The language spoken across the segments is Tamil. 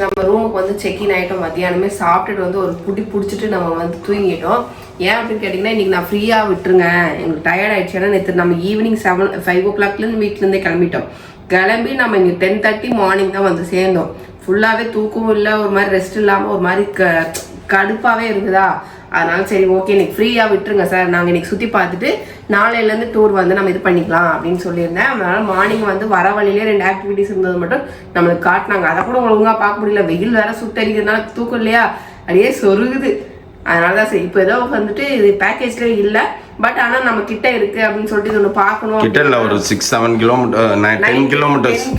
நம்ம ரூமுக்கு வந்து செக்இன் ஆகிட்டோம். மத்தியானமே சாப்பிட்டுட்டு வந்து ஒரு பிடிச்சிட்டு நம்ம வந்து தூங்கிட்டோம். ஏன் அப்படின்னு கேட்டிங்கன்னா இன்றைக்கி நான் ஃப்ரீயாக விட்டுருங்க, எங்களுக்கு டயர்ட் ஆகிடுச்சு. ஏன்னா நேற்று நம்ம ஈவினிங் 5 o'clockலேருந்து வீட்டிலேருந்தே கிளம்பிட்டோம். கிளம்பி நம்ம இங்கே 10:30 மார்னிங் தான் வந்து சேர்ந்தோம். ஃபுல்லாகவே தூக்கமும் இல்லை, ஒரு மாதிரி ரெஸ்ட் இல்லாமல் ஒரு மாதிரி கடுப்பாகவே இருக்குதா. அதனால சரி ஓகே இன்னைக்கு ஃப்ரீயாக விட்டுருங்க சார், நாங்கள் இன்னைக்கு சுற்றி பார்த்துட்டு நாளையிலேருந்து டூர் வந்து நம்ம இது பண்ணிக்கலாம் அப்படின்னு சொல்லியிருந்தேன். அதனால மார்னிங் வந்து வர வழியிலே 2 ஆக்டிவிட்டிஸ் இருந்தது மட்டும் நம்மளுக்கு காட்டினாங்க. அதை கூட ஒழுங்காக பார்க்க முடியல, வெயில் வேற சுட்டடிக்கிறதுனால தூக்கம் இல்லையா, அப்படியே சொருகுது. அதனால தான் சரி இப்போ ஏதோ வந்துட்டு இது பேக்கேஜ்லேயே இல்லை, பட் ஆனால் நம்ம கிட்ட இருக்கு அப்படின்னு சொல்லிட்டு இது ஒன்று பார்க்கணும். கிட்ட இல்லை, ஒரு 6-7 கிலோமீட்டர் 10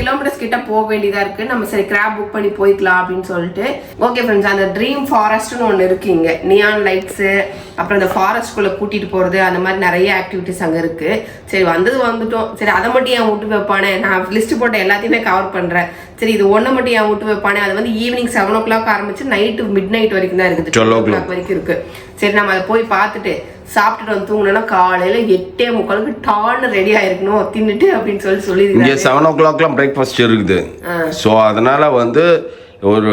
கிலோமீட்டர்ஸ் கிட்ட போக வேண்டியதாக இருக்கு. நம்ம சரி கிராப் புக் பண்ணி போய்க்கலாம் அப்படின்னு சொல்லிட்டு. ஓகே ஃப்ரெண்ட்ஸ், அந்த ட்ரீம் ஃபாரஸ்ட்னு ஒன்று இருக்கு இங்கே. நியான் லைட்ஸு, அப்புறம் அந்த ஃபாரஸ்ட்குள்ளே கூட்டிகிட்டு போகிறது, அந்த மாதிரி நிறைய ஆக்டிவிட்டிஸ் அங்கே இருக்குது. சரி வந்துட்டோம். சரி அதை மட்டும் ஏன் விட்டு வைப்பானே, நான் லிஸ்ட் போட்ட எல்லாத்தையுமே கவர் பண்ணுறேன். சரி இது ஒன்று மட்டும் ஏன் விட்டு வைப்பானே, அது வந்து ஈவினிங் 7 o'clock ஆரம்பிச்சு நைட்டு மிட் வரைக்கும் தான் இருக்குது, 12 o'clock வரைக்கும் இருக்கு. சரி நம்ம அதை போய் பார்த்துட்டு சாப்பிட்டுட்டு வந்து தூங்கினோன்னா காலையில 8:45 டான்னு ரெடி ஆயிருக்கணும் தின்னுட்டு அப்படின்னு சொல்லி இங்கே 7 o'clockலாம் பிரேக்ஃபாஸ்ட் இருக்குது. ஸோ அதனால வந்து ஒரு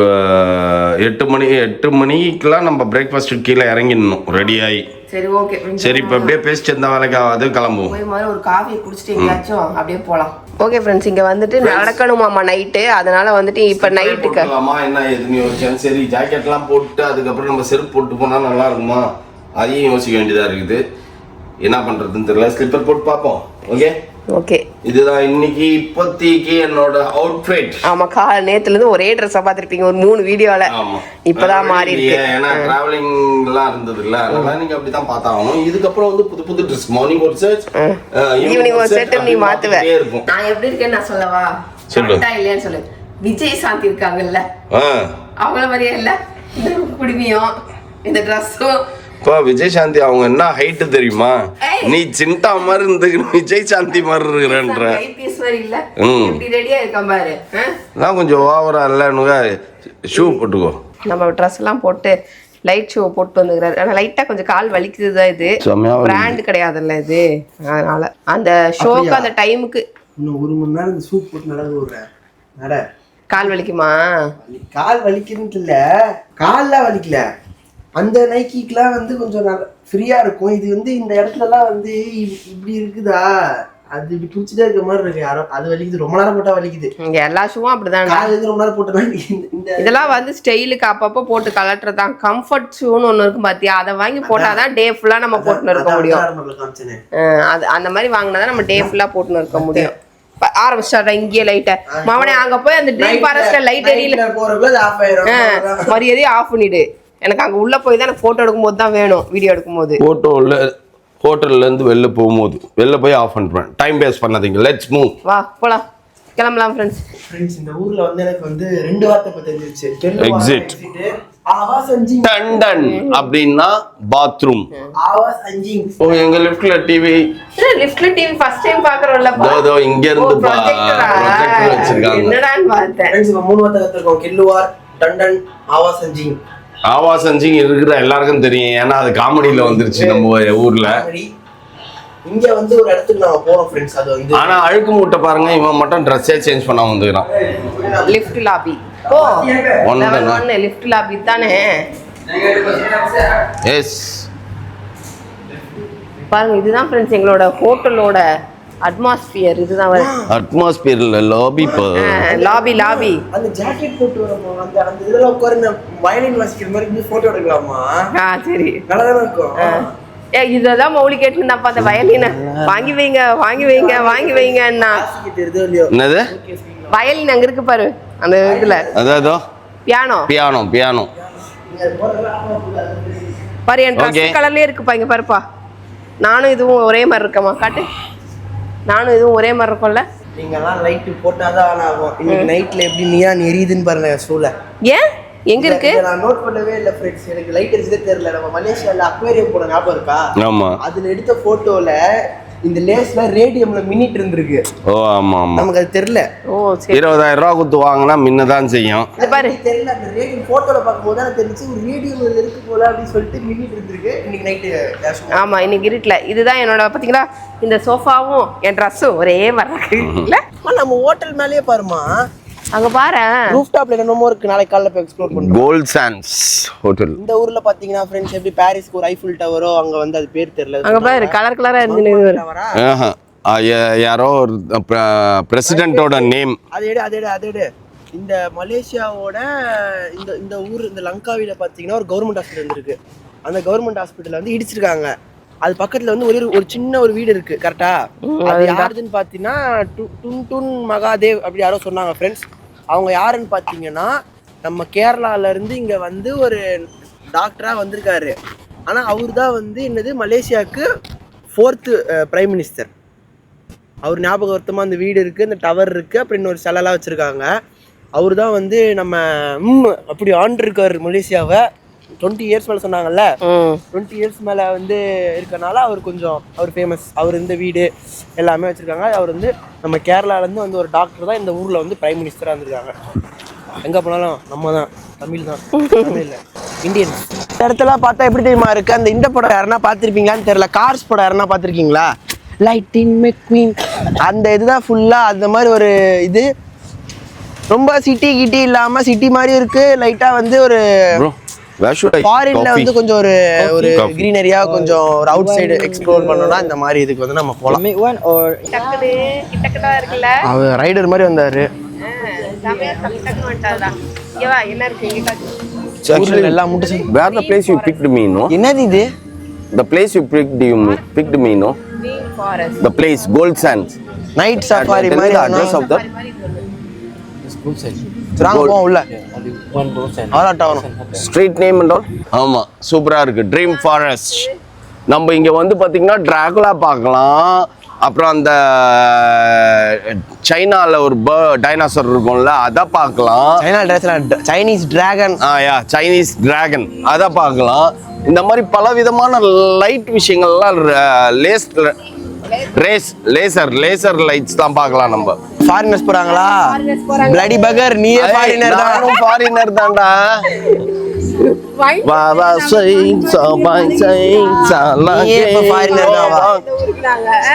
8 மணிக்கெல்லாம் நம்ம பிரேக்ஃபாஸ்ட்டு கீழே இறங்கிடணும் ரெடி ஆகி. சரி ஓகே சரி இப்போ அப்படியே பேசிட்டு இருந்த வேலைக்கு ஆகாது, கிளம்புவோம். போய் மாதிரி ஒரு காஃபியை குடிச்சிட்டு எங்கேயாச்சும் அப்படியே போகலாம். ஓகே ஃப்ரெண்ட்ஸ், இங்கே வந்துட்டு நடக்கணுமாம்மா நைட்டு, அதனால வந்துட்டு இப்போ நைட்டுக்கு என்ன எதுன்னு யோசிச்சேன். சரி ஜாக்கெட்லாம் போட்டு அதுக்கப்புறம் நம்ம செருப்பு போட்டு போனால் நல்லா இருக்குமா, அதையும் யோசிக்க வேண்டியதாக இருக்குது. என்ன பண்ணுறதுன்னு தெரியல, ஸ்லிப்பர் போட்டு பார்ப்போம். ஓகே ஓகே, இதுதான் இன்னைக்கு இப்போதைக்கு என்னோட அவுட்ஃபிட். ஆமா, நேத்துல இருந்து ஒரே ட்ரெஸ்ஸா பாத்திருப்பீங்க ஒரு 3 வீடியோல. இப்பதான் மாறி இருக்கு, ஏன்னா டிராவலிங் எல்லாம் இருந்தது இல்ல, அதனால நீங்க அப்படிதான் பார்த்தாகணும். இதுக்கப்புறம் வந்து புது ட்ரெஸ், மார்னிங் ஒரு செட், ஈவினிங் ஒரு செட் நீ மாத்துவே. நான் எப்படி இருக்கேன்னு நான் சொல்லவா? கரெக்ட்டா இல்லையான்னு சொல்லு. விஜய் சாந்தி இருக்காங்கல்ல, அவங்கள மாதிரியே இல்ல இந்த குடுமியும் இந்த ட்ரெஸ்ஸும். விஜய் சாந்தி அவங்க என்ன ஹைட் தெரியுமா? நீ சின்டா மாதிரி இருந்து விஜய் சாந்தி மாதிரி இருக்கிறன்ற கொஞ்சம் ஓவரா இல்ல. ஷூ போட்டுக்கோ, நம்ம ட்ரெஸ் எல்லாம் போட்டு லைட் ஷூ போட்டு வந்துக்கிறாரு. ஆனா லைட்டா கொஞ்சம் கால் வலிக்குதுதான், இது பிராண்ட் கிடையாதுல்ல இது, அதனால அந்த ஷோக்கு அந்த டைமுக்கு இன்னும் 1 மணி நேரம் ஷூ போட்டு நடந்து கால் வலிக்குமா? கால் வலிக்குதுன்னு இல்ல, கால்லாம் வலிக்கல, அந்த நைக்கிக்கெல்லாம் வந்து கொஞ்சம் ஃப்ரீயா இருக்கும். இது வந்து இந்த இடத்துலலாம் வந்து இப்படி இருக்குதா, அது இப்படி பிடிச்சிட்டே இருக்க மாதிரி இருக்கு. யாரும் அது வலிக்குது, ரொம்ப நேரம் போட்டா வலிக்குது. இங்க எல்லா ஷூவும் அப்படிதான், ரொம்ப நேரம் போட்டா. இதெல்லாம் வந்து ஸ்டைலுக்கு அப்பப்போ போட்டு கலட்டுறதான். கம்ஃபர்ட் ஷூன்னு ஒண்ணு இருக்கும் பாத்தியா, அதை வாங்கி போட்டாதான் டே ஃபுல்லா நம்ம போட்டுன்னு இருக்க முடியும். அது அந்த மாதிரி வாங்கினாதான் நம்ம டே ஃபுல்லா போட்டுன்னு இருக்க முடியும். ஆரம்பிச்சாடா இங்கே லைட்ட மவனே, அங்க போய் அந்த ட்ரீம் ஃபாரஸ்ட்ல லைட் எரியல மரியாதையே ஆஃப் பண்ணிடு. எனக்கு அங்க உள்ள போய் தான் எனக்கு போட்டோ எடுக்கும்போது தான் வேணும், வீடியோ எடுக்கும்போது. போட்டோல ஹோட்டல்ல இருந்து வெளில போய் ஆஃப் பண்ணுறேன். டைம் வேஸ்ட் பண்ணாதீங்க, லெட்ஸ் மூவ். வா போலாம், கிளம்பலாம் ஃப்ரெண்ட்ஸ். இந்த ஊர்ல வந்து எனக்கு வந்து 2 வார்த்தை பத்தி தெரிஞ்சிருச்சு. எக்ஸிட் டண்டன் அப்படின்னா பாத்ரூம். ஓ எங்க லிஃப்ட்ல டிவி ஃபர்ஸ்ட் டைம் பாக்குறோம்ல, தோ இங்க இருந்து ப்ரொஜெக்டர் வச்சிருக்காங்க. என்னடான்னு பார்த்தேன். ஃப்ரெண்ட்ஸ் இப்போ 3 வார்த்தை கத்துறோம். கில்லுவார், டண்டன், ஆவாசஞ்சிங். ஆவாசஞ்சிங் இருக்கிற எல்லாருக்கும் தெரியும், ஏன்னா அது காமெடியில வந்துருச்சு நம்ம ஊர்ல. இங்க வந்து ஒரு இடத்துக்கு நாம போறோம் ஃப்ரெண்ட்ஸ். அது வந்து ஆனா அழுக்கு மூட்டை பாருங்க, இவன் மட்டும் ட்ரெஸ்ஸே சேஞ்ச் பண்ணாம வந்துக்கிறான். லிஃப்ட் லாபி ஓ 1 லிஃப்ட் லாபி தானே. எஸ் பாருங்க, இதுதான் ஃப்ரெண்ட்ஸ் எங்களோட ஹோட்டலோட அட்மாஸ்பியர். இதுதான் அட்மாஸ்பியர் இல்ல, லாபி. லாபி அந்த ஜாக்கெட் போட்டு வரமா, அந்த இதெல்லாம் உட்கார்ந்து வயலின் வாசிக்கிற மாதிரி போட்டோ எடுக்கலாமா? சரி நல்லா தான் இருக்கும். இதெல்லாம் மௌலி கேட்டுருந்தாப்பா, அந்த வயலினை வாங்கி வைங்கன்னா. என்னது வயலின் அங்க இருக்கு பாரு, அந்த இதுல அதோ பியானோ பாரு, என் ட்ரெஸ் கலர்லயே இருக்குப்பா. இங்க பாருப்பா, நானும் இதுவும் ஒரே மாதிரி இருக்கமா, காட்டு. நானும் இதுவும் ஒரே மாதிரி இருக்கும்ல. நீங்கலாம் லைட் போட்டாதான் ஆன் ஆகும். இன்னைக்கு நைட்ல எப்படி நியான் எரியுதுன்னு பாருங்க ஷூல. ஏன் எங்க இருக்கு? நான் நோட் பண்ணவே இல்ல फ्रेंड्स, எனக்கு லைட் எரியுதே தெரியல. நம்ம மலேசியால அக்வேரியம் போன ஞாபகம் இருக்கா? ஆமா, அதுல எடுத்த போட்டோல இந்த லேஸ்ல ரேடியம்ல மினிட் இருந்திருக்கு. ஓ ஆமா ஆமா, நமக்கு அது தெரியல. ஓ சரி, 20,000 ரூபாய் கொடுத்து வாங்கினா மின்னதான் செய்யும். இது பாரு தெரியல, அந்த ரேடியம் போட்டோல பாக்கும்போது தான் தெரிஞ்சு ஒரு ரேடியம் இருக்கு போல அப்படி சொல்லிட்டு மினிட் இருந்திருக்கு. இன்னைக்கு நைட் ஆமா, இன்னைக்கு இருட்டல. இதுதான் என்னோட பாத்தீங்களா, இந்த சோஃபாவும் என் ட்ரெஸ்ஸும் ஒரே மாதிரி இருக்கு இல்ல. நம்ம ஹோட்டல் மேலயே பாருமா, அங்க பாரு ரூஃப் டாப்ல என்னமோ இருக்கு, நாளைக்கு காலைல போய் எக்ஸ்ப்ளோர் பண்ணுவோம். Gold Sands hotel. இந்த ஊர்ல பாத்தீங்கன்னா ஃப்ரெண்ட்ஸ் எப்படி பாரிஸ்க்கு ஒரு ஐஃபில் டவரோ அங்க வந்து அது பேர் தெரியல. அங்க பாரு கலர் கலரா இருந்து யாரோ ஒரு பிரசிடென்ட்டோட நேம். அதே இந்த மலேசியாவோட இந்த இந்த ஊர் இந்த லங்காவில பாத்தீங்கன்னா ஒரு கவர்மெண்ட் ஹாஸ்பிட்டல் இருந்திருக்கு. அந்த கவர்மெண்ட் ஹாஸ்பிட்டல் வந்து இடிச்சிருக்காங்க. அது பக்கத்துல வந்து ஒரு சின்ன ஒரு வீடு இருக்கு. கரெக்டா? அது யாருதுன்னு பாத்தீங்கன்னா டுன் மகாதேவ் அப்படி யாரோ சொன்னாங்க ஃப்ரெண்ட்ஸ். அவங்க யாருன்னு பாத்தீங்கன்னா நம்ம கேரளால இருந்து இங்க வந்து ஒரு டாக்டரா வந்திருக்காரு. ஆனா அவரு தான் வந்து என்னது மலேசியாவுக்கு 4th பிரைம் மினிஸ்டர். அவர் ஞாபகார்த்தமா அந்த வீடு இருக்கு, அந்த டவர் இருக்கு, அப்புறம் இன்னொரு சிலைலாம் வச்சிருக்காங்க. அவரு தான் வந்து நம்ம அப்படி ஆண்டிருக்காரு மலேசியாவை. 20 இயர்ஸ் மேலே சொன்னாங்கல்ல, 20 இயர்ஸ் மேலே வந்து இருக்கனால அவர் ஃபேமஸ். அவர் இந்த வீடு எல்லாமே வச்சுருக்காங்க. அவர் வந்து நம்ம கேரளாலேருந்து வந்து ஒரு டாக்டர் தான் இந்த ஊரில் வந்து பிரைம் மினிஸ்டராக இருந்திருக்காங்க. எங்கே போனாலும் நம்ம தான் தமிழ் இல்லை இந்தியன்ஸ். இந்த இடத்துல பார்த்தா எப்படி தெரியுமா இருக்குது? அந்த இந்த படம் யாருன்னா பார்த்துருப்பீங்களான்னு தெரியல. கார்ஸ் படம் யாருன்னா பார்த்துருக்கீங்களா? லைட்டின் மெக்வீன் அந்த இதுதான் ஃபுல்லாக அந்த மாதிரி ஒரு இது. ரொம்ப சிட்டி இல்லாமல் சிட்டி மாதிரி இருக்குது. லைட்டாக வந்து ஒரு ஃபாரின்ல வந்து கொஞ்சம் ஒரு கிரீனரியா கொஞ்சம் ஒரு அவுட் சைடு எக்ஸ்ப்ளோர் பண்ணோம்னா இந்த மாதிரி இதுக்கு வந்து நம்ம போலாம். அவர் ரைடர் மாதிரி வந்தாரு. எல்லாம் முட்டு. Where the place you picked me, no? என்னது இது? The place you picked me, no? The place, Gold Sands. Night safari மாதிரி. The address of that? உள்ள ஸ்ட்ரீட் நேம் and all. ஆமா சூப்பரா இருக்கு. Dream forest. நம்ம இங்க வந்து பாத்தீங்கன்னா டிராகுலா பார்க்கலாம். அப்புறம் அந்த சைனால ஒரு டைனோசர் இருக்கும்ல அதை பார்க்கலாம். Chinese dragon. சைனீஸ் டிராகன் அதை பார்க்கலாம். இந்த மாதிரி பல விதமான லைட் விஷயங்கள்லாம் லேசர் லைட்ஸ் தான் பார்க்கலாம். நம்ம ஃபாரினர்ஸ் போறாங்களா? பிளடி பகர் நீயே ஃபாரினர் தான். நானும் ஃபாரினர் தான்டா. வா வா சைங் சபாய் சைங் சாலா நீயே இப்ப ஃபாரினர் தான்.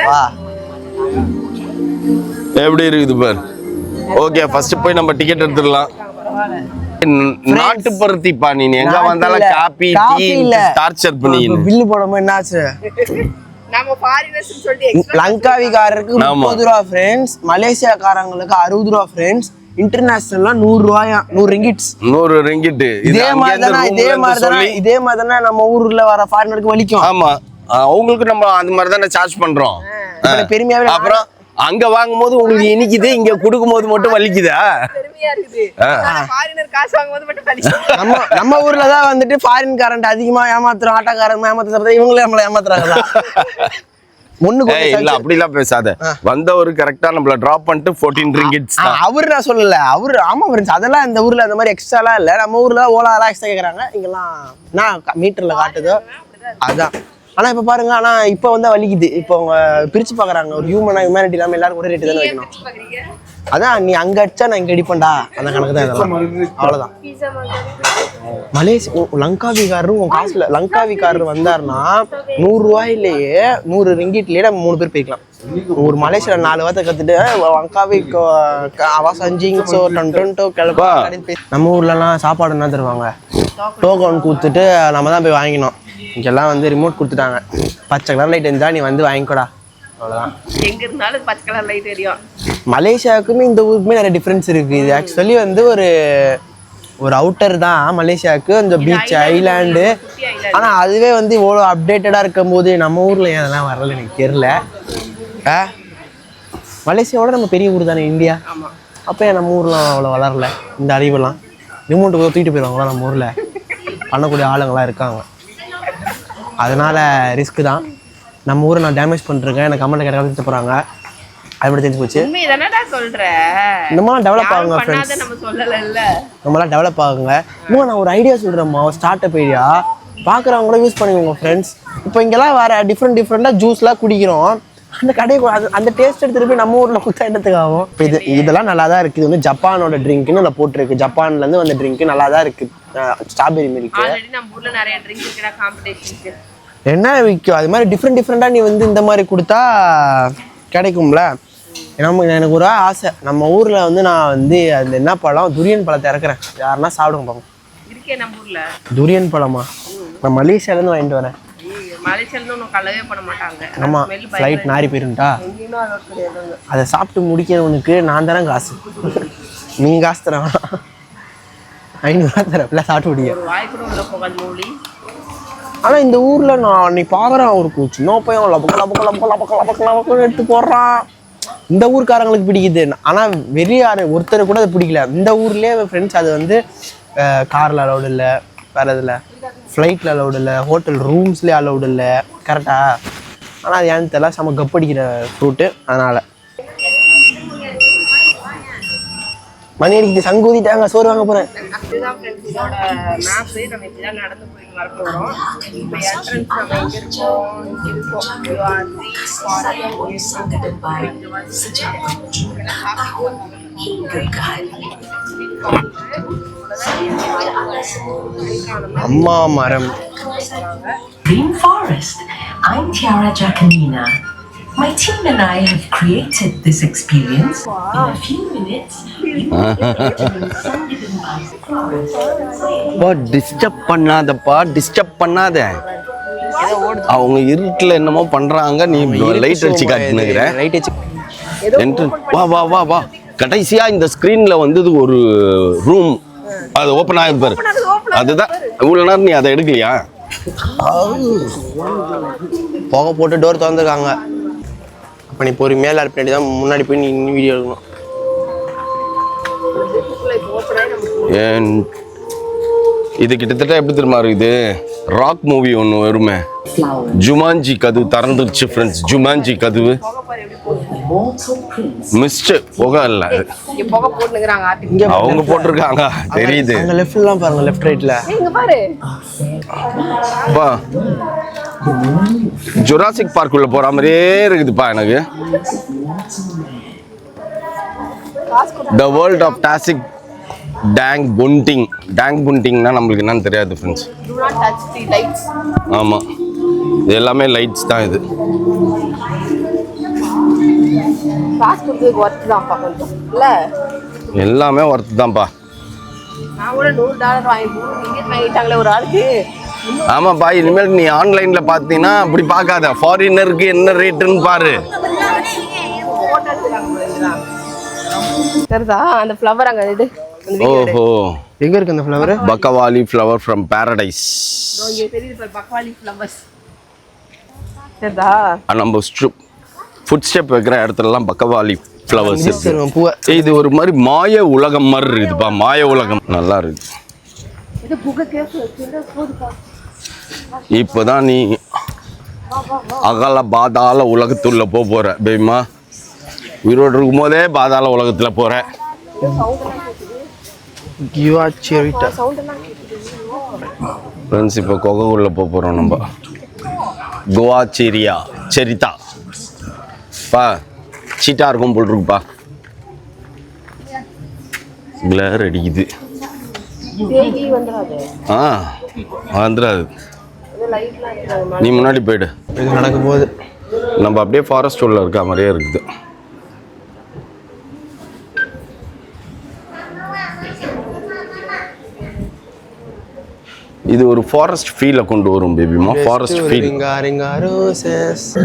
வா எப்படி இருக்குது பாரு. ஓகே ஃபர்ஸ்ட் போய் நம்ம டிக்கெட் எடுத்துடலாம். நாட்டு பருத்தி பானி எங்க வந்தாலும் காபி டீ டார்ச்சர் பண்ணி பில்லு போடும்போது என்னாச்சு? நம்ம ஃபாரினர்ஸ் சொல்லிட்டு லங்காவிகாரருக்கு 30 ரூபா ஃப்ரெண்ட்ஸ், மலேசியாக்காரங்களுக்கு 60 ரூபா ஃப்ரெண்ட்ஸ், இன்டர்நேஷனல்லாம் 100 ரூபாயா, 100 ரிங்கிட்ஸ். 100 ரிங்கிட். இதே மாதிரி தானே நம்ம ஊர்ல வர ஃபாரினருக்கு வலிக்கும். ஆமா அவங்களுக்கு நம்ம அந்த மாதிரி தானே சார்ஜ் பண்றோம் பெருமையாவே. அப்புறம் அங்க வாங்கும்போது உங்களுக்கு இனிக்குது, இங்க கொடுக்கும்போது மட்டும் வலிக்குதா? பெருமையா இருக்குது. ஃபாரினர் காசு வாங்கும்போது மட்டும் வலிக்குது. நம்ம ஊர்ல தான் வந்துட்டு ஃபாரின் கரண்ட் அதிகமா ஏமாத்துறோம், ஆட்டோக்காரங்க ஏமாத்துறது, இவங்களே நம்மள ஏமாத்துறாங்க. இல்ல அப்படிலாம் பேசாத. வந்தவரு கரெக்டா நம்மள டிராப் பண்ணிட்டு 14 ரிங்கிட்ஸ் தான். அவரு நான் சொல்லல, அவரு ஆமா ஃப்ரெண்ட்ஸ் அதெல்லாம் இந்த ஊர்ல அந்த மாதிரி எக்ஸ்ட்ராலாம் இல்ல. நம்ம ஊர்ல ஓலாலாம் எக்ஸ்ட்ரா கேக்குறாங்க, இங்கெல்லாம் நான் மீட்டர்ல காட்டுதோ அதான். ஆனா இப்ப பாருங்க, ஆனா இப்ப வந்து வலிக்குது. இப்போ அவங்க பிரிச்சு பாக்குறாங்க, ஒரு ஹியூமனிட்டி இல்லாம எல்லாரும் ஒரே ரேட்டு தானே வைக்கணும். அதான் நீ அங்க அடிச்சா நான் இங்க அடிப்பேன்டா, அந்த கணக்கு தான் இதெல்லாம். அவ்வளவுதான். லங்காவிக்காரரும் உன் காசுல லங்காவிக்காரர் வந்தாருன்னா 100 ரூபாயிலேயே 100 ரிங்கிட்லயே நம்ம 3 பேர் போய்க்கலாம். ஒரு மலேசியால 4 வார்த்தை கத்துட்டு நம்ம ஊர்ல எல்லாம் சாப்பாடு என்ன தருவாங்க? டோக்கன் கொடுத்துட்டு நம்ம தான் போய் வாங்கினோம். இங்கெல்லாம் வந்து ரிமோட் கொடுத்துட்டாங்க. பச்சை கலர் லைட் இருந்தா நீ வந்து வாங்கிக்கோடா, அவ்வளவுதான். எங்க இருந்தாலும் பச்சை கலர் லைட் எரியும். மலேசியாவுக்குமே இந்த ஊருக்குமே நிறைய டிஃப்ரென்ஸ் இருக்கு. இது ஆக்சுவலி வந்து ஒரு அவுட்டர் தான் மலேசியாவுக்கு, இந்த பீச் ஐலாண்டு. ஆனா அதுவே வந்து இவ்வளோ அப்டேட்டடா இருக்கும் போது நம்ம ஊர்ல ஏன் அதெல்லாம் வரல எனக்கு தெரியல. மலேசியாவோட நம்ம பெரிய ஊர் தானே இந்தியா. அப்போ நம்ம ஊர்லாம் அவ்வளோ வளரல. இந்த அறிவுலாம் ரிமோட்டு தூக்கிட்டு போயிடுவாங்களா நம்ம ஊர்ல பண்ணக்கூடிய ஆளுங்களாம் இருக்காங்க. அதனால ரிஸ்க் தான். நம்ம ஊரை நான் டேமேஜ் பண்ணிருக்கேன், எனக்கு கமெண்ட் கேட்க எடுத்து போறாங்க. அது மட்டும் தெரிஞ்சு போச்சு. இந்த மாதிரி டெவலப் ஆகுங்க ஃப்ரெண்ட்ஸ். நம்மளாம் டெவலப் ஆகுங்க. இன்னும் நான் ஒரு ஐடியா சொல்கிறேம்மா, ஒரு ஸ்டார்ட் அப் ஐடியா பார்க்குறவங்கள யூஸ் பண்ணிக்கோங்க ஃப்ரெண்ட்ஸ். இப்போ இங்கெல்லாம் வேறு டிஃப்ரெண்ட்டாக ஜூஸ்லாம் குடிக்கிறோம். அந்த கடையை அந்த டேஸ்ட் எடுத்துகிட்டு போய் நம்ம ஊரில் குத்த இடத்துக்கு ஆகும். இப்போ இதெல்லாம் நல்லா தான் இருக்குது. இது வந்து ஜப்பானோட ட்ரிங்க்னு அதில் போட்டிருக்கு. ஜப்பான்லேருந்து வந்த ட்ரிங்க் நல்லா தான் இருக்குது. ஸ்ட்ராபெரி மில்க் என்ன விற்கும். அது மாதிரி டிஃப்ரெண்ட்டாக நீ வந்து இந்த மாதிரி கொடுத்தா கிடைக்கும்ல. எனக்கு ஒரு ஆசை, நம்ம ஊரில் வந்து நான் வந்து அந்த என்ன பழம் துரியன் பழத்தை இறக்குறேன், யாருன்னா சாப்பிடுங்க பாப்போம். இருக்கே நம்ம ஊர்ல துரியன் பழமா? நான் மலேசியாலேருந்து வாங்கிட்டு வரேன். மலேசியால ஒன்றும் கலவே பண்ண மாட்டாங்க. ஆமாம், ஃப்ளைட் நாரி போயிருந்தா அதை சாப்பிட்டு முடிக்கிறவனுக்கு நான் தரேன் காசு. நீங்கள் காசு தரேன், 500 ரூபா தரேன், எல்லாம் சாப்பிட்டு முடியும். வாய் கூட உள்ள போகாது மௌலி. ஆனால் இந்த ஊரில் நான் அன்னைக்கு பார்க்குறேன், ஒரு சின்ன பையன் லபக்கு எடுத்து போடுறான். இந்த ஊருக்காரங்களுக்கு பிடிக்குது, ஆனால் வெளியார் ஒருத்தர் கூட அது பிடிக்கல. இந்த ஊர்லேயே ஃப்ரெண்ட்ஸ் அது வந்து காரில் அலௌடு இல்லை, வேறு இதில் ஃப்ளைட்டில் அலௌடு இல்லை, ஹோட்டல் ரூம்ஸ்லேயே அலௌடு இல்லை. கரெக்டாக? ஆனால் அது ஏன்னு தெரியல, செம்ம கப்படிக்கிற ஃப்ரூட்டு. அதனால் மணி அடிக்குது, சங்கு ஊதிட்டாங்க, சோறு வாங்க போகிறேன். இதுதான் ஃப்ரெண்ட்ஸ் இதோட மேப்பு. நம்ம இப்படிதான் நடந்து போய் வர போகிறோம். இப்போ என்ட்ரன்ஸ் நம்ம எங்கே இருக்கோம்? அம்மா மரம். Green Forest. I'm Tiara Jacquemina. My team and I have created this experience. In a few minutes, you will be entering Sangitan Forest. Disturb பண்ணாதப்பா, டிஸ்டர்ப் பண்ணாத. அவங்க இருட்டில் என்னமோ பண்றாங்க, நீ லைட் வச்சு காட்டுனுங்கிற. லைட் வச்சு வா வா வா வா. கடைசியா இந்த ஸ்கிரீன்ல வந்தது ஒரு ரூம், அது ஓப்பன் ஆகிருப்பாரு. அதுதான் இவ்வளோ நேரம் நீ அதை எடுக்கலையா? புகை போட்டு டோர் திறந்துருக்காங்க. அப்போ நீ பொறுமையாக எல்லாரும் பின்னாடி தான் முன்னாடி போய் நீ வீடியோ எடுக்கணும். இது கிட்டத்தட்ட எப்படி தெரியுமா இருக்குது? ராக் மூவி ஒன்று வருமே, ஜுமான்ஜி கதவு திறந்துருச்சு ஃப்ரெண்ட்ஸ். ஜுமான்ஜி கதவு மிஸ்ட் புகை இல்லை, அவங்க போட்டிருக்காங்க தெரியுது. அங்கே லெஃப்ட்லாம் பாருங்க, லெஃப்ட் ரைட்ல பா ஜுராசிக் பார்க் உள்ள போற மாதிரியே இருக்குதுப்பா எனக்கு. The world of toxic tang bunting. Tang புண்டிங்னா நம்மளுக்கு என்னன்னு தெரியாது ஃப்ரெண்ட்ஸ். ஆமாம், இது எல்லாமே லைட்ஸ் தான். இது எல்லாமே ஒர்த்து தான்ப்பா. ஒரு ஆளுக்கு. ஆமாப்பா, இனிமேல் நீ ஆன்லைன்ல பார்த்தீங்கன்னா அப்படி பார்க்காத, ஃபாரினருக்கு என்ன ரேட்டுன்னு பாரு. சரிதா? அந்த ஃப்ளவர் அங்க இது. ஓஹோ, எங்க இருக்கு அந்த flower? Bakawali flower from paradise. இங்க தெரியுது பாரு, பக்கவாலி ஃப்ளவர்ஸ். சரிதா? நம்ம ஃபுட் ஸ்டெப் வைக்கிற இடத்துலலாம் பக்கவாலி ஃப்ளவர்ஸ் இருக்கு. இது ஒரு மாதிரி மாய உலகம் மாதிரி இருக்குதுப்பா, மாய உலகம். நல்லா இருக்கு. இப்போதான் நீ அகல பாதாள உலகத்துள்ள போற பேபிமா. உயிரோடு இருக்கும் போதே பாதாள உலகத்துல போற. ஃப்ரெண்ட்ஸ், இப்போ கொகைக்குள்ள போகிறோம் நம்ம. கோவா செரியா செரிதா பா, சீட்டா இருக்கும் போல் இருக்குப்பா. கிளர் அடிக்குது. வந்துடாது, நீ முன்னாடி போயிடு. நடக்கும் போது நம்ம அப்படியே ஃபாரஸ்ட் உள்ள இருக்க மாதிரியே இருக்குது. இது ஒரு ஃபாரஸ்ட் ஃபீலை கொண்டு வரும் பேபிமா. Forest feel.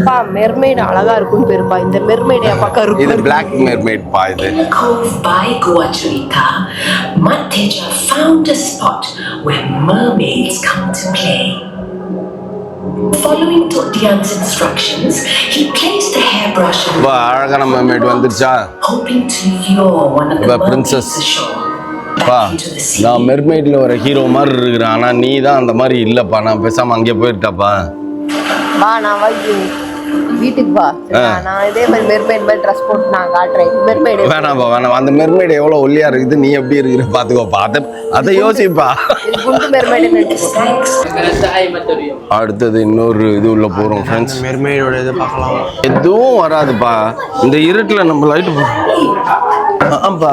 பா மெர்மெய்ட் அழகா இருக்கும் பெருப்பா. இந்த மெர்மெய்ட் பக்கம் இருக்கு. இது பிளாக் மெர்மெய்ட் பா. இது Cove by Goa Churika, Mat Teja found a spot where mermaids come to play. Following Todian's instructions, he placed a hairbrush in பா அழகான மெர்மெய்ட் வந்துச்சா, hoping to lure one of the princess mermaids ashore. பா. நான் மெர்மெய்ட்ல ஒரு ஹீரோ மாதிரி இருக்கிறேன், ஆனா நீ தான் அந்த மாதிரி இல்லப்பா. நான் பேசாம அங்கே போயிருக்காப்பா. வா நான் வீட்டுக்கு வா, நான் இதே மாதிரி மெர்மெய்ட் மாதிரி ட்ரெஸ் போட்டு நான் காட்டுறேன். மெர்மெய்ட் வேணாம்பா வேணாம். அந்த மெர்மெய்டு எவ்வளோ ஒல்லியா இருக்குது, நீ எப்படி இருக்கிற பாத்துக்கோப்பா. அதை யோசிப்பா. குண்டு மெர்மெய்ட். அடுத்தது இன்னொரு இது உள்ள போறோம் ஃப்ரெண்ட்ஸ். மெர்மெய்டோட இது பார்க்கலாம். எதுவும் வராதுப்பா இந்த இருட்டுல. நம்ம லைட்டு ஆம்பா.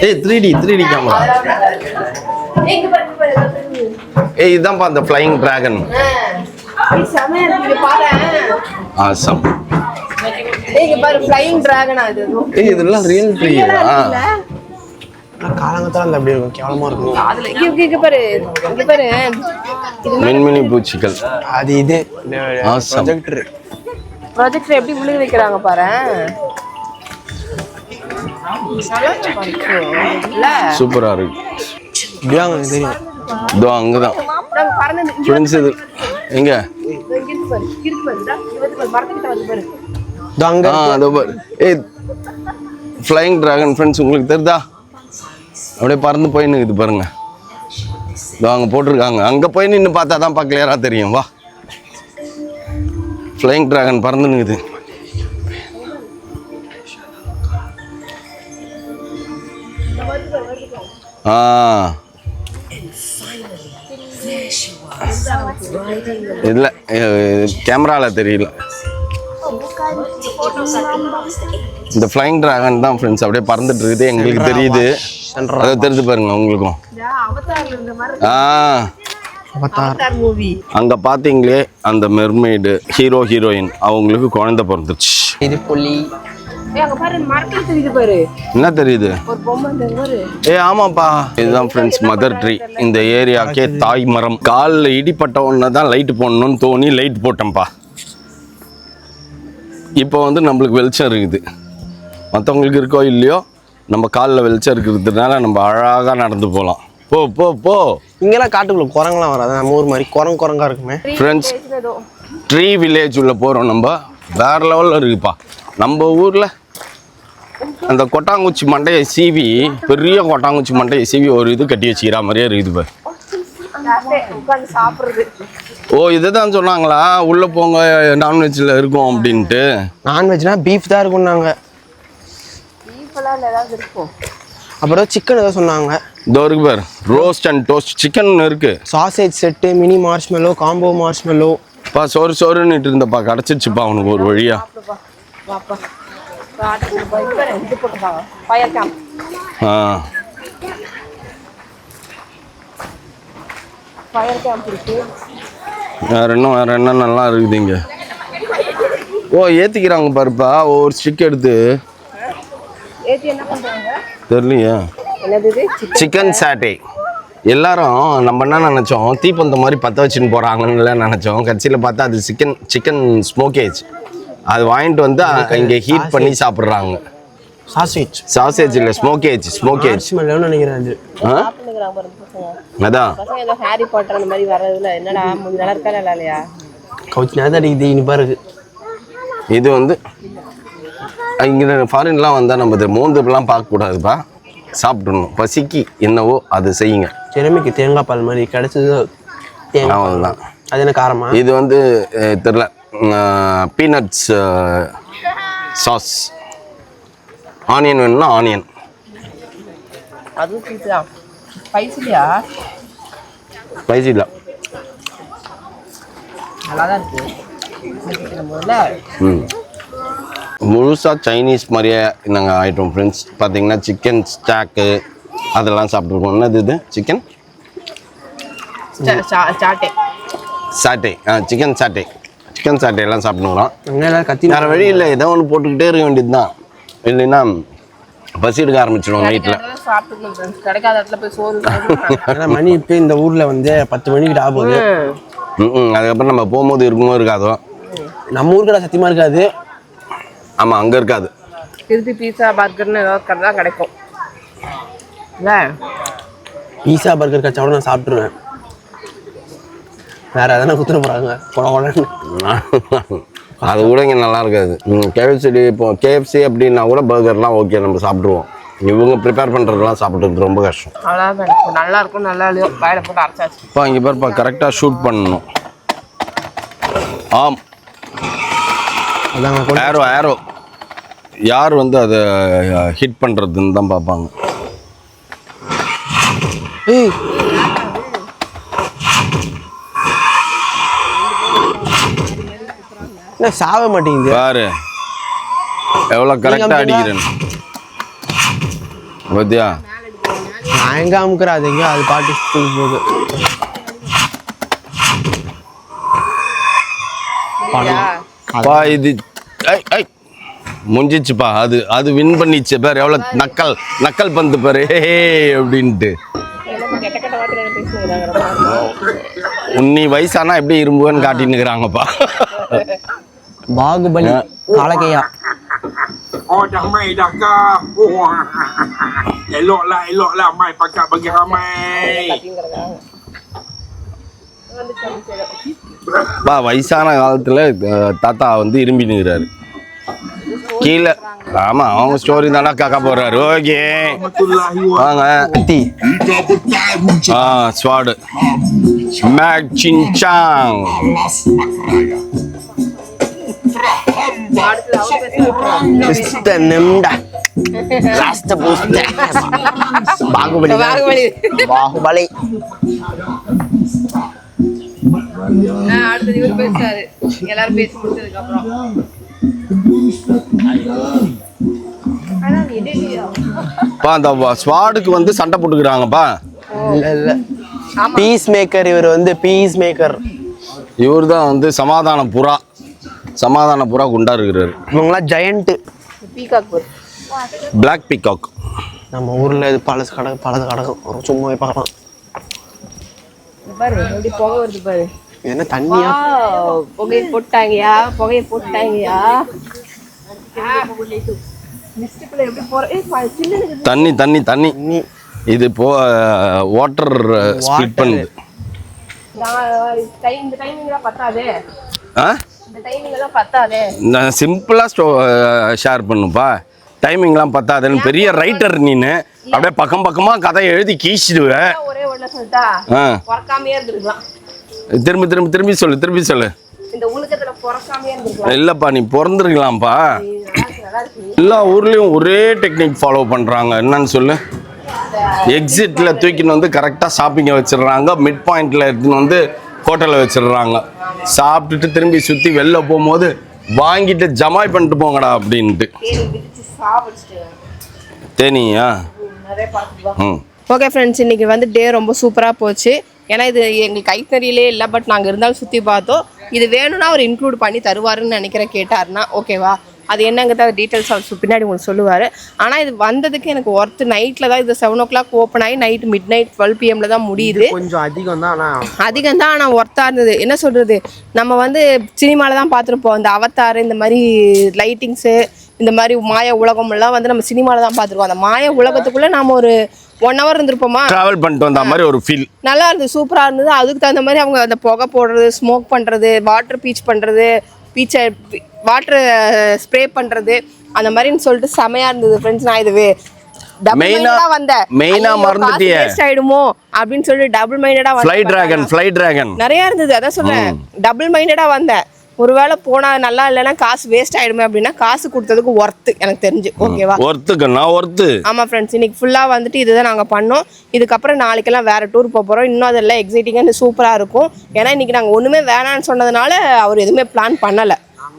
ஏய் 3D கேமரா. ஏய் இதான்ப்பா அந்த ஃப்ளையிங் டிராகன். ஆசம். இங்க பாரு ஃப்ளையிங் டிராகன் அது. ஏய் இதெல்லாம் ரியல் ட்ரீயா? காலங்கத்தால அந்த அப்படி இருக்கும், கேவலமா இருக்கும். அதுல இங்க பாரு, இங்க பாரு. மின்மினி பூச்சிகள். அது இது Awesome. ப்ராஜெக்டர் எப்படி உள்ள வைக்கிறாங்க பாரு. சூப்பரா இருக்கு. இப்படியாங்க தெரியும். இதோ அங்கதான் நாங்க பறந்து ஃப்ரெண்ட்ஸ். இது எங்க? இருக்கு பாரு, இருக்கு பாரு. இவத்து மரத்துக்கிட்ட வந்து பாரு. அங்க அதோ பாரு. ஏய் ஃப்ளையிங் டிராகன் ஃப்ரெண்ட்ஸ் உங்களுக்கு தெரியுதா? அப்படியே பறந்து போய் நிற்குது பாருங்க. இதோ அங்கே போட்டிருக்காங்க. அங்கே போய் நின்று பார்த்தா தான் கிளியராக தெரியும். வா, ஃப்ளையிங் டிராகன் பறந்து நிற்குது. இல்லை கேமராவில் தெரியல. இந்த ஃப்ளையிங் டிராகன் தான் ஃப்ரெண்ட்ஸ் அப்படியே பறந்துட்டு இருக்குது. எங்களுக்கு தெரியுது. அதை தெரிஞ்சு பாருங்க உங்களுக்கும். மூவி அங்க பாத்தீங்களே அந்த மெர்மெய்டு ஹீரோ ஹீரோயின் அவங்களுக்கு குழந்தை பிறந்துச்சு. இது புலி. அங்க பாரு மரத்துல தெரியுது பாரு. என்ன தெரியுது? ஒரு பொம்மை பாரு. ஆமாப்பா, இதுதான் ஃப்ரெண்ட்ஸ் மதர் ட்ரீ. இந்த ஏரியாக்கே தாய் மரம். காலில் இடிப்பட்ட உடனே தான் லைட் போடணும்னு தோணி லைட் போட்டேன்ப்பா. இப்போ வந்து நம்மளுக்கு வெளிச்சம் இருக்குது. மற்றவங்களுக்கு இருக்கோ இல்லையோ, நம்ம காலில் வெளிச்சம் இருக்கிறதுனால நம்ம அழகாக நடந்து போகலாம். போ போ போ. இங்கெல்லாம் காட்டுக்குள்ள குரங்கெல்லாம் வராது. நம்ம ஊர் மாதிரி குரங்கா இருக்குமே. ஃப்ரெண்ட்ஸ் ட்ரீ வில்லேஜ் உள்ள போகிறோம். நம்ம வேற லெவலில் இருக்குப்பா. நம்ம ஊரில் அந்த கொட்டாங்குச்சி மண்டையை சீவி, பெரிய கொட்டாங்குச்சி மண்டையை சீவி ஒரு இது கட்டி வச்சுக்கிற மாதிரியே இருக்குது பாரு. உட்கார்ந்து சாப்பிடுறது. ஓ, இதை தான் சொன்னாங்களா உள்ளே போங்க நான்வெஜ்ஜில் இருக்கும் அப்படின்ட்டு? நான்வெஜ்னா பீஃப் தான் இருக்கும் நாங்கள். பீஃப்லாம் ஏதாவது இருக்கும். அப்புறம் சிக்கன் ஏதோ சொன்னாங்க. இதோ இருக்கு பாரு, ரோஸ்ட் அண்ட் டோஸ்ட் சிக்கன் இருக்கு. Sausage set, mini marshmallow, combo marshmallow. பா சோறுன்னுட்டு இருந்தப்பா, கிடச்சிருச்சுப்பா அவனுக்கு ஒரு வழியா. வாப்பா இது போட்டுருக்காங்க ஃபயர் கேம்ப். ஃபயர் கேம்ப் இருக்கு. வேற என்ன நல்லா இருக்குது இங்க. ஓ, ஏத்திக்கிறாங்க பாருப்பா ஒரு ஸ்டிக் எடுத்து. ஏத்தி என்ன பண்றாங்க தெரியலையே. என்னது இது? சிக்கன் சாட்டே. எல்லாரும் நம்ம என்ன நினச்சோம், தீப்பந்த மாதிரி பற்ற வச்சுன்னு போகிறாங்கன்னு நினச்சோம். கடைசியில் பார்த்தா அது சிக்கன் ஸ்மோக்கேஜ். அது வாங்கிட்டு வந்து இங்கே ஹீட் பண்ணி சாப்பிட்றாங்க. சாசேஜ் இல்லை, ஸ்மோக்கேஜ். நினைக்கிறேன் அது. அதான் பசங்க ஏதோ ஹாரி பாட்டர் அந்த மாதிரி வர்றதுல என்னடா நல்லா இருக்கா நல்லா இல்லையா? கவுச்சி நேரம் அடிக்குது இனிப்பா இருக்கு. இது வந்து இங்கே ஃபாரின்லாம் வந்தால் நம்ம இதை மோந்துலாம் பார்க்கக்கூடாதுப்பா, சாப்பிடணும். பசிக்கு என்னவோ அது செய்யுங்க. திறமைக்கு தேங்காய் பால் மாதிரி கிடைச்சது. அவ்வளோதான். அது என்ன காரமா? இது வந்து தெரில, பீனட்ஸ் சாஸ். ஆனியன் வேணும்னா ஆனியன். அதுவும் பீஸா ஸ்பைசிலியா? ஸ்பைசி இல்லை, நல்லா தான் இருக்கு. முழுசாக சைனீஸ் மாதிரியே நாங்கள் ஆகிட்டோம் ஃப்ரெண்ட்ஸ். பார்த்தீங்கன்னா சிக்கன் ஸ்டாக்கு அதெல்லாம் சாப்பிட்ருக்கோம். என்னது இது? சிக்கன் சாட்டே. சிக்கன் சாட்டே எல்லாம் சாப்பிட்டுக்கிறோம். கத்தி வேறு வழி இல்லை, ஏதோ ஒன்று போட்டுக்கிட்டே இருக்க வேண்டியது தான். இல்லைன்னா பசி எடுக்க ஆரம்பிச்சிடுவோம் நைட்டில். கிடைக்காத இடத்துல போய் சோறு. மணி இப்போ இந்த ஊரில் வந்து 10 மணிக்கிட்ட ஆகுது. அதுக்கப்புறம் நம்ம போகும்போது இருக்குமோ இருக்காதோ. நம்ம ஊருக்கு சத்தியமாக இருக்காது. ஆமாம், அங்கே இருக்காது. திருப்பி பீஸா பர்கர்னு ஏதாவது தான் கிடைக்கும் இல்லை? பீஸா பர்கர் கச்சாவோட நான் சாப்பிட்ருவேன். வேற எதனா குத்துற போகிறாங்க அது கூட இங்கே நல்லா இருக்காது. கேஎஃப்சி அப்படின்னா கூட பர்கர்லாம் ஓகே, நம்ம சாப்பிட்ருவோம். இவங்க ப்ரிப்பேர் பண்ணுறதுலாம் சாப்பிட்றது ரொம்ப கஷ்டம். நல்லா இருக்கும் நல்லா இல்லையோ வாயில போட்டு அரைச்சாச்சு. இப்போ இங்கே பாருப்பா, கரெக்டாக ஷூட் பண்ணணும். ஆம், ஏரோ யார் வந்து அதை ஹிட் பண்ணுறதுன்னு தான் பார்ப்பாங்க. என்ன சாவ மாட்டேங்குது பாரு, எவ்வளோ கரெக்டாக அடிக்கிறேன்னு பத்தியா? நான் எங்கே அமுக்குறேன், அது எங்கேயோ அது பாட்டு போகுது. இது முடிஞ்சிச்சுப்பா. அது வின் பண்ணிச்சு பேர். எவ்வளோ நக்கல் பந்து பாரு அப்படின்ட்டு. உன்னி வயசானா எப்படி இரும்புன்னு காட்டின்னுக்குறாங்கப்பா. Baahubali காலகையா. dah mai dah ke? Elok lah mai pakat bagi ramai. பா வயசான காலத்தில் தாத்தா வந்து இரும்பினுக்கிறாரு கீழே. ஆமாம், அவங்க ஸ்டோரி தானே காக்கா போடுறாரு. ஓகே வாங்க. கத்தி ஸ்வாடு மேக் சின்சாங். பாகுபலி பாகுபலி. அடுத்தது இவர் பேசுறாரு. எல்லாரும் பேசி முடிச்சதுக்கு அப்புறம் பா அந்த ஸ்வாடுக்கு வந்து சண்டை போட்டுக்கிறாங்கப்பா. இல்ல பீஸ் மேக்கர். இவர் வந்து பீஸ் மேக்கர். இவர் தான் வந்து சமாதான புறா குண்டா இருக்கிறாரு. இவங்களாம் ஜெயண்ட். Peacock black peacock. நம்ம ஊர்ல இது பழசு கடை சும்மா போய் பார்க்கலாம். பாரு எப்படி புகை வருது பாரு. என்ன தண்ணியா? புகையை போட்டாங்கயா. தண்ணி இது வாட்டர் ஸ்ப்ளிட் பண்ணுது. நான் சிம்பிளாக ஷேர் பண்ணுப்பா. டைமிங்லாம் பத்தாதுன்னு பெரிய ரைட்டர் நீனு. அப்படியே பக்கமாக கதை எழுதி கீச்சிடுவேன். திரும்பி சொல்லு. இல்லப்பா, நீ பிறந்திருக்கலாம்ப்பா. எல்லா ஊர்லயும் ஒரே டெக்னிக் ஃபாலோ பண்றாங்க. என்னன்னு சொல்லு. எக்ஸிட்ல தூக்கின்னு வந்து கரெக்டாக ஷாப்பிங்கை வச்சிடுறாங்க. மிட் பாயிண்ட்ல எடுத்துன்னு வந்து ஹோட்டலில் வச்சிடுறாங்க. சாப்பிட்டுட்டு திரும்பி சுற்றி வெளில போகும்போது வாங்கிட்டு ஜமாய் பண்ணிட்டு போங்கடா அப்படின்ட்டு. தேனியா? ஓகே ஃப்ரெண்ட்ஸ், இன்றைக்கி வந்து டே ரொம்ப சூப்பராக போச்சு. ஏன்னா இது எங்களுக்கு கைத்தறியிலே இல்லை, பட் நாங்கள் இருந்தாலும் சுற்றி பார்த்தோம். இது வேணும்னா அவர் இன்க்ளூட் பண்ணி தருவாருன்னு நினைக்கிறேன். கேட்டாருன்னா ஓகேவா, அது என்னங்கிறத டீட்டெயில்ஸ் அவர் பின்னாடி உங்களுக்கு சொல்லுவார். ஆனால் இது வந்ததுக்கு எனக்கு ஒர்த்து. நைட்டில் தான் இது 7 o'clock ஓப்பன் ஆகி நைட் மிட் நைட் 12 PM தான் முடியுது. கொஞ்சம் அதிகம் தான், ஆனால் ஒர்த்தாக இருந்தது. என்ன சொல்கிறது, நம்ம வந்து சினிமாவில் தான் பார்த்துருப்போம். இந்த அவதார், இந்த மாதிரி லைட்டிங்ஸு, இந்த மாதிரி மாய உலகமெல்லாம் வந்து நம்ம சினிமாவில் தான் பார்த்துருக்கோம். அந்த மாய உலகத்துக்குள்ளே நாம் ஒரு 1 hour இருந்திருப்போமா, ட்ராவல் பண்ணிட்டு வந்த மாதிரி ஒரு ஃபீல். நல்லா இருந்தது, சூப்பராக இருந்தது. அதுக்கு தகுந்த மாதிரி அவங்க அந்த புகை போடுறது, ஸ்மோக் பண்ணுறது, வாட்டர் பீச் பண்ணுறது, வாட்டர் ஸ்ப்ரே பண்ணுறது, அந்த மாதிரின்னு சொல்லிட்டு செமையாக இருந்தது ஃப்ரெண்ட்ஸ். நான் இது ஆயிடுமோ அப்படின்னு சொல்லிட்டு டபுள் மைண்டடா ஃப்ளை டிராகன் நிறைய இருந்தது. அதான் சொல்றேன், டபுள் மைண்டடா வந்தேன். ஒருவேளை போனா நல்லா இல்லைன்னா காசு வேஸ்ட் ஆயிடுமே அப்படின்னா காசு கொடுத்ததுக்கு ஒர்த்து எனக்கு தெரிஞ்சு. ஓகேவா, ஒர்த்து. ஆமா ஃப்ரெண்ட்ஸ், இன்னைக்கு ஃபுல்லா வந்துட்டு இதுதான் நாங்க பண்ணோம். இதுக்கப்புறம் நாளைக்கெல்லாம் வேற டூர் போறோம். இன்னும் அதெல்லாம் எக்ஸைட்டிங்கா சூப்பரா இருக்கும். ஏன்னா இன்னைக்கு நாங்க ஒண்ணுமே வேணான்னு சொன்னதுனால அவர் எதுவுமே பிளான் பண்ணல.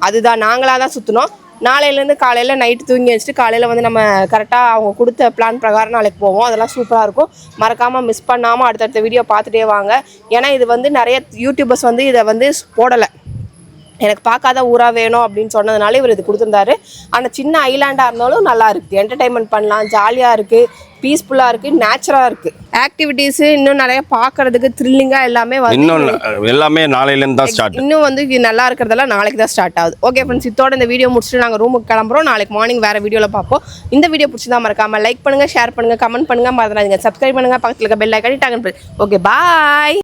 அதுதான் நாங்களா தான் சுத்தினோம். நாளையிலேருந்து காலையில் நைட்டு தூங்கி வச்சுட்டு காலையில் வந்து நம்ம கரெக்டாக அவங்க கொடுத்த பிளான் பிரகாரம் நாளைக்கு போவோம். அதெல்லாம் சூப்பராக இருக்கும். மறக்காமல் மிஸ் பண்ணாமல் அடுத்தடுத்த வீடியோ பார்த்துட்டே வாங்க. ஏன்னா இது வந்து நிறைய யூடியூபர்ஸ் வந்து இதை வந்து போடலை. எனக்கு பார்க்காத ஊராக வேணும் அப்படின்னு சொன்னதுனால இவர் இது கொடுத்துருந்தாரு. ஆனால் சின்ன ஐலாண்டாக இருந்தாலும் நல்லா இருக்குது, என்டர்டைன்மெண்ட் பண்ணலாம், ஜாலியாக இருக்குது, பீஸ்ஃபுல்லாக இருக்குது, நேச்சுரலாக இருக்குது. ஆக்டிவிட்டீஸு இன்னும் நிறைய பார்க்குறதுக்கு த்ரில்லிங்காக எல்லாமே எல்லாமே நாளையிலேருந்து தான் ஸ்டார்ட். இன்னும் வந்து நல்லா இருக்கிறதெல்லாம் நாளைக்கு தான் ஸ்டார்ட் ஆகுது. ஓகே ஃப்ரெண்ட்ஸ், இதோட இந்த வீடியோ முடிச்சுட்டு நாங்கள் ரூமுக்கு கிளம்புறோம். நாளைக்கு மார்னிங் வேறு வீடியோவில் பார்ப்போம். இந்த வீடியோ பிடிச்சதா மறக்காமல் லைக் பண்ணுங்கள், ஷேர் பண்ணுங்கள், கமெண்ட் பண்ணுங்கள், மறந்துடாதீங்க, சப்ஸ்கிரைப் பண்ணுங்கள், பக்கத்தில் இருக்க பெல் ஐக்கானை டாக். ஓகே, பாய்.